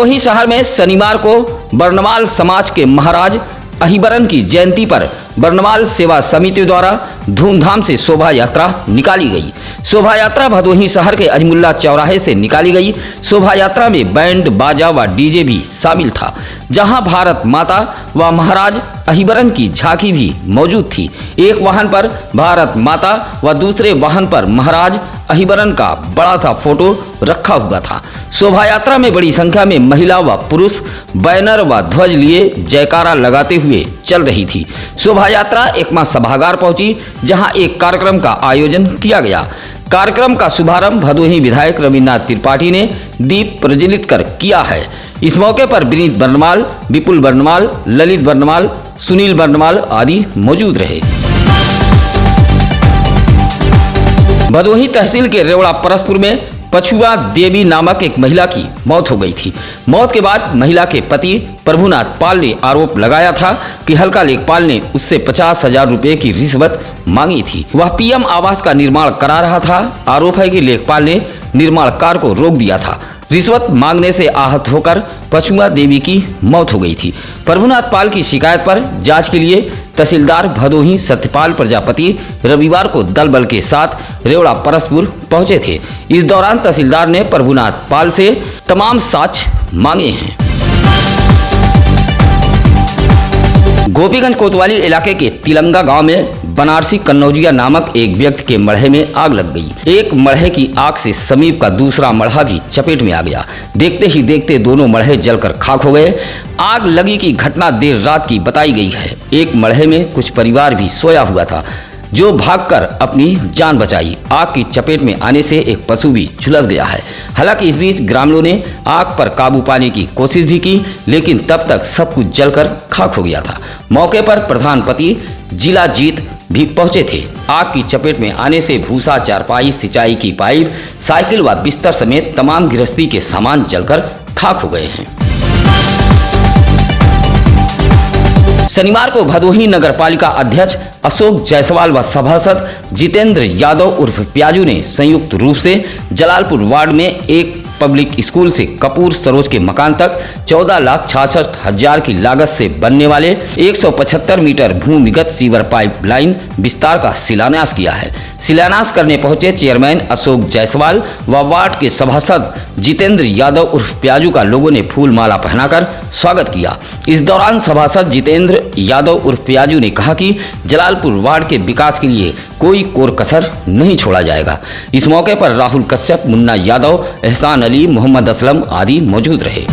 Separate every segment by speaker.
Speaker 1: भदोही शहर में शनिवार को बरनवाल समाज के महाराज अहिबरन की जयंती पर बरनवाल सेवा समिति द्वारा धूमधाम से शोभा यात्रा निकाली गई। शोभा यात्रा भदोही शहर के अजमुल्ला चौराहे से निकाली गई। शोभा यात्रा में बैंड बाजा व डीजे भी शामिल था, जहां भारत माता व महाराज अहिबरन की झांकी भी मौजूद थी। एक वाहन पर भारत माता व दूसरे वाहन पर महाराज अहिबरन का बड़ा सा फोटो रखा हुआ था। शोभा यात्रा में बड़ी संख्या में महिला व पुरुष बैनर व ध्वज लिए जयकारा लगाते हुए चल रही थी। शोभा यात्रा एकमा सभागार पहुंची, जहां एक कार्यक्रम का आयोजन किया गया। कार्यक्रम का शुभारंभ भदोही विधायक रविन्द्रनाथ त्रिपाठी ने दीप प्रज्वलित कर किया है। इस मौके पर विनीत बरनवाल, विपुल बरनवाल, ललित बरनवाल, सुनील बरनवाल आदि मौजूद रहे। भदोही तहसील के रेवड़ा परसपुर में पछुआ देवी नामक एक महिला की मौत हो गई थी। मौत के बाद महिला के पति प्रभुनाथ पाल ने आरोप लगाया था कि हल्का लेखपाल ने उससे 50,000 रुपए की रिश्वत मांगी थी। वह पीएम आवास का निर्माण करा रहा था। आरोप है कि लेखपाल ने निर्माण कार्य को रोक दिया था। रिश्वत मांगने से आहत होकर पछुआ देवी की मौत हो गई थी। प्रभुनाथ पाल की शिकायत पर जांच के लिए तहसीलदार भदोही सत्यपाल प्रजापति रविवार को दल बल के साथ रेवड़ा परसपुर पहुंचे थे। इस दौरान तहसीलदार ने प्रभुनाथ पाल से तमाम साक्ष्य मांगे हैं। गोपीगंज कोतवाली इलाके के तिलंगा गांव में बनारसी कन्नौजिया नामक एक व्यक्ति के मढ़े में आग लग गई। एक मढ़े की आग से समीप का दूसरा मढ़ा भी चपेट में आ गया। देखते ही देखते दोनों मढ़े जलकर खाक हो गए। आग लगी की घटना देर रात की बताई गई है। एक मढ़े में कुछ परिवार भी सोया हुआ था, जो भागकर अपनी जान बचाई। आग की चपेट में आने से एक पशु भी झुलस गया है। हालांकि इस बीच ग्रामीणों ने आग पर काबू पाने की कोशिश भी की, लेकिन तब तक सब कुछ जलकर खाक हो गया था। मौके पर प्रधानपति जिला जीत भी पहुंचे थे। आग की चपेट में आने से भूसा, चारपाई, सिंचाई की पाइप, साइकिल व बिस्तर समेत तमाम गृहस्थी के सामान जलकर खाक हो गए हैं। शनिवार को भदोही नगर पालिका अध्यक्ष अशोक जायसवाल व सभासद जितेंद्र यादव उर्फ प्याजू ने संयुक्त रूप से जलालपुर वार्ड में एक पब्लिक स्कूल से कपूर सरोज के मकान तक 14,66,000 की लागत से बनने वाले 175 मीटर भूमिगत सीवर पाइप लाइन विस्तार का शिलान्यास किया है। शिलान्यास करने पहुंचे चेयरमैन अशोक जायसवाल व वार्ड के सभासद जितेंद्र यादव उर्फ प्याजू का लोगों ने फूल माला पहनाकर स्वागत किया। इस दौरान सभासद जितेंद्र यादव उर्फ प्याजू ने कहा कि जलालपुर वार्ड के विकास के लिए कोई कोर कसर नहीं छोड़ा जाएगा। इस मौके पर राहुल कश्यप, मुन्ना यादव, एहसान अली, मोहम्मद असलम आदि मौजूद रहे।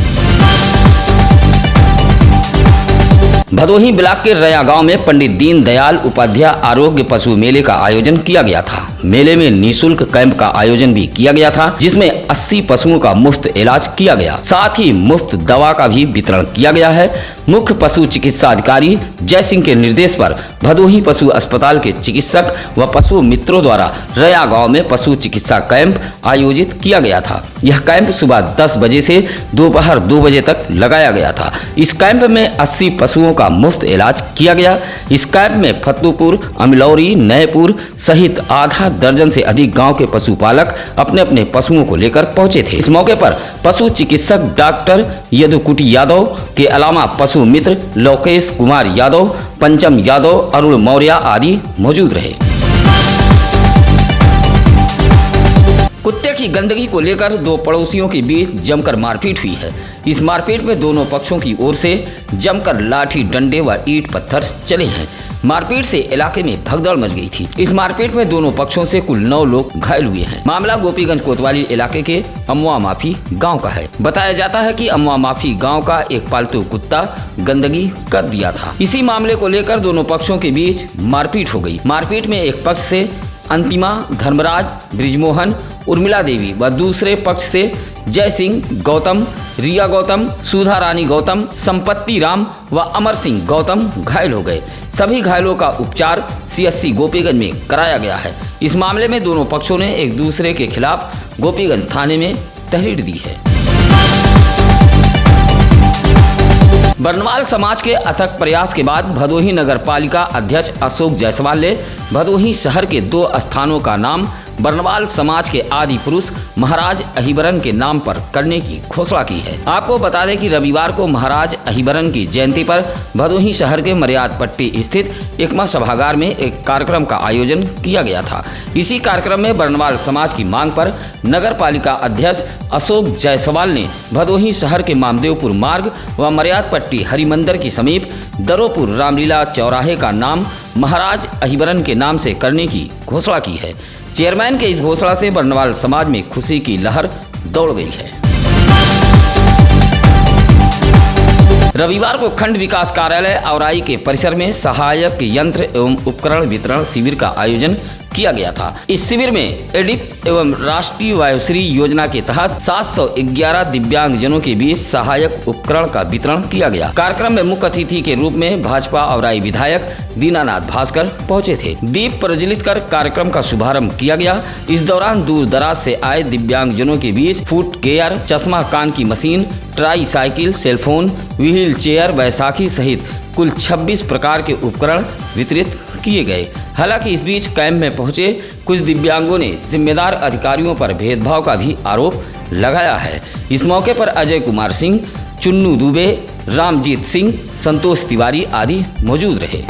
Speaker 1: भदोही ब्लॉक के रया गांव में पंडित दीनदयाल उपाध्याय आरोग्य पशु मेले का आयोजन किया गया था। मेले में निःशुल्क कैंप का आयोजन भी किया गया था, जिसमें 80 पशुओं का मुफ्त इलाज किया गया। साथ ही मुफ्त दवा का भी वितरण किया गया है। मुख्य पशु चिकित्सा अधिकारी जय सिंह के निर्देश पर भदोही पशु अस्पताल के चिकित्सक व पशु मित्रों द्वारा रया गांव में पशु चिकित्सा कैंप आयोजित किया गया था। यह कैंप सुबह 10 बजे से दोपहर 2 बजे तक लगाया गया था। इस कैंप में 80 पशुओं का मुफ्त इलाज किया गया। इस कैंप में फतुपुर, अमलौरी, नयपुर सहित आधा दर्जन से अधिक गांव के पशुपालक अपने अपने पशुओं को लेकर पहुंचे थे। इस मौके पर पशु चिकित्सक डॉक्टर यदुकुटी यादव के अलावा पशु मित्र लोकेश कुमार यादव, पंचम यादव, अरुण मौर्य आदि मौजूद रहे। कुत्ते की गंदगी को लेकर दो पड़ोसियों के बीच जमकर मारपीट हुई है। इस मारपीट में दोनों पक्षों की ओर से जमकर लाठी, डंडे व ईंट पत्थर चले हैं। मारपीट से इलाके में भगदड़ मच गई थी। इस मारपीट में दोनों पक्षों से कुल 9 लोग घायल हुए हैं। मामला गोपीगंज कोतवाली इलाके के अमवा माफी गांव का है। बताया जाता है कि अमवा माफी गांव का एक पालतू कुत्ता गंदगी कर दिया था। इसी मामले को लेकर दोनों पक्षों के बीच मारपीट हो गई। मारपीट में एक पक्ष से अंतिमा, धर्मराज, ब्रिजमोहन, उर्मिला देवी व दूसरे पक्ष से जय सिंह गौतम, रिया गौतम, सुधा रानी गौतम, संपत्ति राम व अमर सिंह गौतम घायल हो गए। सभी घायलों का उपचार CSC गोपीगंज में कराया गया है। इस मामले में दोनों पक्षों ने एक दूसरे के खिलाफ गोपीगंज थाने में तहरीर दी है। बरनवाल समाज के अथक प्रयास के बाद भदोही नगर पालिका अध्यक्ष अशोक जायसवाल ने भदोही शहर के 2 स्थानों का नाम बर्नवाल समाज के आदि पुरुष महाराज अहिबरन के नाम पर करने की घोषणा की है। आपको बता दें कि रविवार को महाराज अहिबरन की जयंती पर भदोही शहर के मर्याद पट्टी स्थित एकमा सभागार में एक कार्यक्रम का आयोजन किया गया था। इसी कार्यक्रम में बर्नवाल समाज की मांग पर नगर पालिका अध्यक्ष अशोक जायसवाल ने भदोही शहर के मामदेवपुर मार्ग व मर्याद पट्टी हरि मंदिर के समीप दरोपुर रामलीला चौराहे का नाम महाराज अहिबरन के नाम से करने की घोषणा की है। चेयरमैन के इस घोषणा से बर्नवाल समाज में खुशी की लहर दौड़ गई है। रविवार को खंड विकास कार्यालय औराई के परिसर में सहायक यंत्र एवं उपकरण वितरण शिविर का आयोजन किया गया था। इस शिविर में एडिप एवं राष्ट्रीय वायुश्री योजना के तहत 711 दिव्यांग जनों के बीच सहायक उपकरण का वितरण किया गया। कार्यक्रम में मुख्य अतिथि के रूप में भाजपा औराई विधायक दीनानाथ भास्कर पहुंचे थे। दीप प्रज्वलित कर कार्यक्रम का शुभारंभ किया गया। इस दौरान दूर दराज से आए दिव्यांग जनों के बीच फुट केयर, चश्मा कान की machine, try cycle, cellphone, wheel chair, Baisakhi सहित कुल 26 प्रकार के उपकरण वितरित किए गए। हालांकि इस बीच कैंप में पहुंचे कुछ दिव्यांगों ने जिम्मेदार अधिकारियों पर भेदभाव का भी आरोप लगाया है। इस मौके पर अजय कुमार सिंह, चुन्नू दुबे, रामजीत सिंह, संतोष तिवारी आदि मौजूद रहे।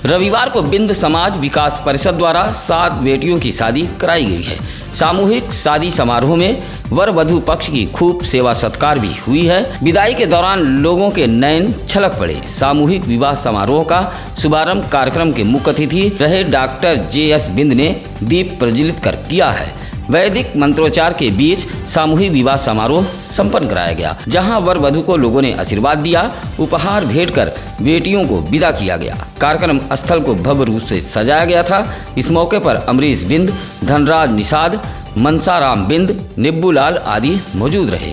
Speaker 1: रविवार को बिंद समाज विकास परिषद द्वारा 7 बेटियों की शादी कराई गई है। सामूहिक शादी समारोह में वर वधू पक्ष की खूब सेवा सत्कार भी हुई है। विदाई के दौरान लोगों के नयन छलक पड़े। सामूहिक विवाह समारोह का शुभारंभ कार्यक्रम के मुख्य अतिथि रहे डॉक्टर JS बिंद ने दीप प्रज्वलित कर किया है। वैदिक मंत्रोच्चार के बीच सामूहिक विवाह समारोह संपन्न कराया गया, जहां वर वधू को लोगों ने आशीर्वाद दिया, उपहार भेंट कर बेटियों को विदा किया गया। कार्यक्रम स्थल को भव्य रूप से सजाया गया था। इस मौके पर अमरीश बिंद, धनराज निषाद, मनसाराम बिंद, निब्बूलाल आदि मौजूद रहे।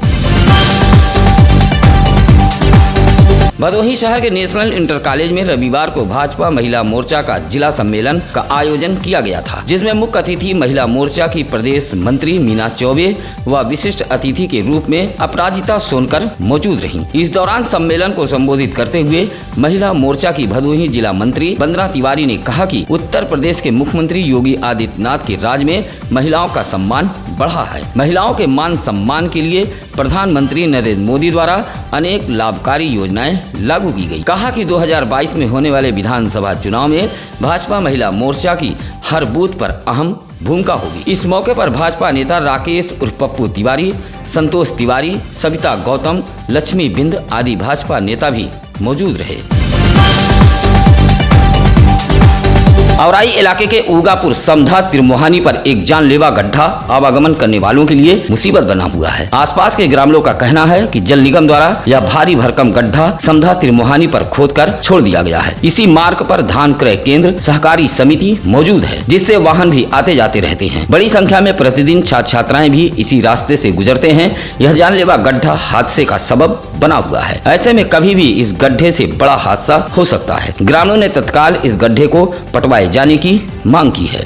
Speaker 1: भदोही शहर के नेशनल इंटर कॉलेज में रविवार को भाजपा महिला मोर्चा का जिला सम्मेलन का आयोजन किया गया था, जिसमें मुख्य अतिथि महिला मोर्चा की प्रदेश मंत्री मीना चौबे व विशिष्ट अतिथि के रूप में अपराजिता सोनकर मौजूद रहीं। इस दौरान सम्मेलन को संबोधित करते हुए महिला मोर्चा की भदोही जिला मंत्री वंदना तिवारी ने कहा कि उत्तर प्रदेश के मुख्यमंत्री योगी आदित्यनाथ के राज में महिलाओं का सम्मान बढ़ा है। महिलाओं के मान सम्मान के लिए प्रधानमंत्री नरेंद्र मोदी द्वारा अनेक लाभकारी योजनाएं लागू की गई। कहा कि 2022 में होने वाले विधानसभा चुनाव में भाजपा महिला मोर्चा की हर बूथ पर अहम भूमिका होगी। इस मौके पर भाजपा नेता राकेश उर्फ पप्पू तिवारी, संतोष तिवारी, सविता गौतम, लक्ष्मी बिंद आदि भाजपा नेता भी मौजूद रहे। औराई इलाके के उगापुर समधा त्रिमोहानी पर एक जानलेवा गड्ढा आवागमन करने वालों के लिए मुसीबत बना हुआ है। आसपास के ग्रामीणों का कहना है कि जल निगम द्वारा यह भारी भरकम गड्ढा समधा त्रिमोहानी पर खोदकर छोड़ दिया गया है। इसी मार्ग पर धान क्रय केंद्र, सहकारी समिति मौजूद है, जिससे वाहन भी आते जाते रहते हैं। बड़ी संख्या में प्रतिदिन छात्र छात्राएं भी इसी रास्ते से गुजरते हैं। यह जानलेवा गड्ढा हादसे का सबब बना हुआ है। ऐसे में कभी भी इस गड्ढे से बड़ा हादसा हो सकता है। ग्रामीणों ने तत्काल इस गड्ढे को पटवाए जाने की मांग की है।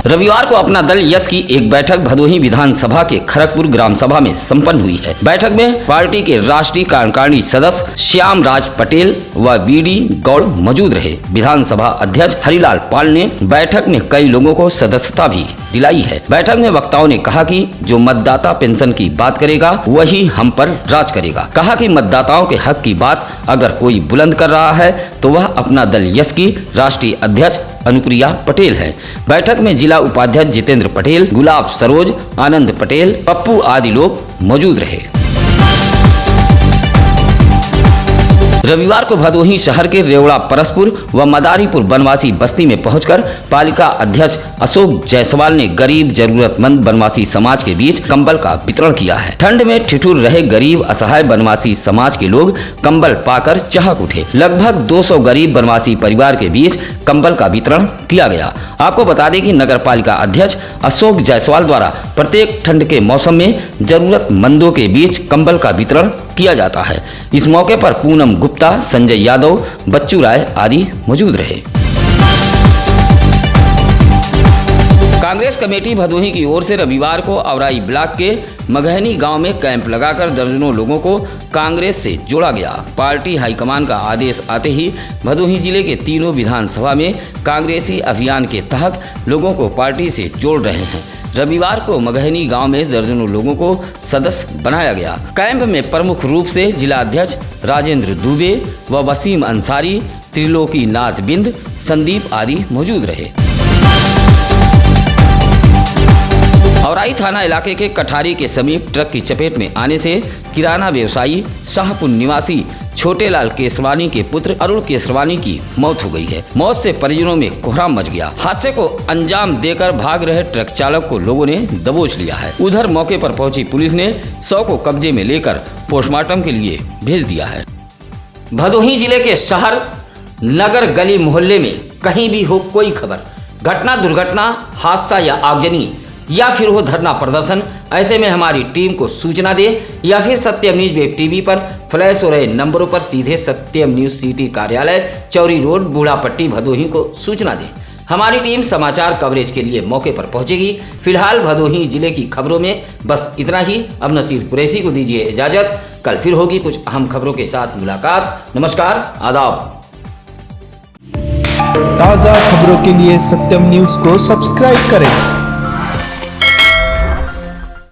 Speaker 1: रविवार को अपना दल यश की एक बैठक भदोही विधानसभा के खरगपुर ग्राम सभा में संपन्न हुई है। बैठक में पार्टी के राष्ट्रीय कार्यकारिणी सदस्य श्याम राज पटेल व BD गौड़ मौजूद रहे। विधानसभा अध्यक्ष हरिलाल पाल ने बैठक में कई लोगों को सदस्यता भी दिलाई है। बैठक में वक्ताओं ने कहा कि जो मतदाता पेंशन की बात करेगा वही हम पर राज करेगा। कहा कि मतदाताओं के हक की बात अगर कोई बुलंद कर रहा है तो वह अपना दल यश की राष्ट्रीय अध्यक्ष अनुप्रिया पटेल है। बैठक में जिला उपाध्यक्ष जितेंद्र पटेल, गुलाब सरोज, आनंद पटेल, पप्पू आदि लोग मौजूद रहे। रविवार को भदोही शहर के रेवड़ा परसपुर व मदारीपुर बनवासी बस्ती में पहुंचकर पालिका अध्यक्ष अशोक जायसवाल ने गरीब जरूरतमंद बनवासी समाज के बीच कंबल का वितरण किया है। ठंड में ठिठुर रहे गरीब असहाय बनवासी समाज के लोग कंबल पाकर चहक उठे। लगभग 200 गरीब बनवासी परिवार के बीच कंबल का वितरण किया गया। आपको बता दें कि नगर पालिका अध्यक्ष अशोक जायसवाल द्वारा प्रत्येक ठंड के मौसम में जरूरतमंदों के बीच कंबल का वितरण किया जाता है। इस मौके पर पूनम गुप्ता, संजय यादव, बच्चू राय आदि मौजूद रहे। कांग्रेस कमेटी भदोही की ओर से रविवार को औराई ब्लॉक के मगहनी गांव में कैंप लगाकर दर्जनों लोगों को कांग्रेस से जोड़ा गया। पार्टी हाईकमान का आदेश आते ही भदोही जिले के तीनों विधानसभा में कांग्रेसी अभियान के तहत लोगों को पार्टी से जोड़ रहे हैं। रविवार को मगहनी गांव में दर्जनों लोगों को सदस्य बनाया गया। कैंप में प्रमुख रूप से जिला अध्यक्ष राजेंद्र दुबे व वसीम अंसारी, त्रिलोकी नाथ बिंद, संदीप आदि मौजूद रहे। औराई थाना इलाके के कठारी के समीप ट्रक की चपेट में आने से किराना व्यवसायी शाहपुर निवासी छोटेलाल केसवानी के पुत्र अरुण केसवानी की मौत हो गई है। मौत से परिजनों में कोहराम मच गया। हादसे को अंजाम देकर भाग रहे ट्रक चालक को लोगों ने दबोच लिया है। उधर मौके पर पहुंची पुलिस ने शव को कब्जे में लेकर पोस्टमार्टम के लिए भेज दिया है। भदोही जिले के शहर, नगर, गली मोहल्ले में कहीं भी हो कोई खबर, घटना, दुर्घटना, हादसा या आगजनी या फिर वो धरना प्रदर्शन, ऐसे में हमारी टीम को सूचना दे या फिर सत्यम न्यूज वेब टीवी पर फ्लैश हो रहे नंबरों पर सीधे सत्यम न्यूज सिटी कार्यालय, चौरी रोड, बूढ़ापट्टी, भदोही को सूचना दे। हमारी टीम समाचार कवरेज के लिए मौके पर पहुंचेगी। फिलहाल भदोही जिले की खबरों में बस इतना ही। अब नसीर कुरैशी को दीजिए इजाजत। कल फिर होगी कुछ अहम खबरों के साथ मुलाकात। नमस्कार, आदाब।
Speaker 2: ताज़ा खबरों के लिए सत्यम न्यूज को सब्सक्राइब करें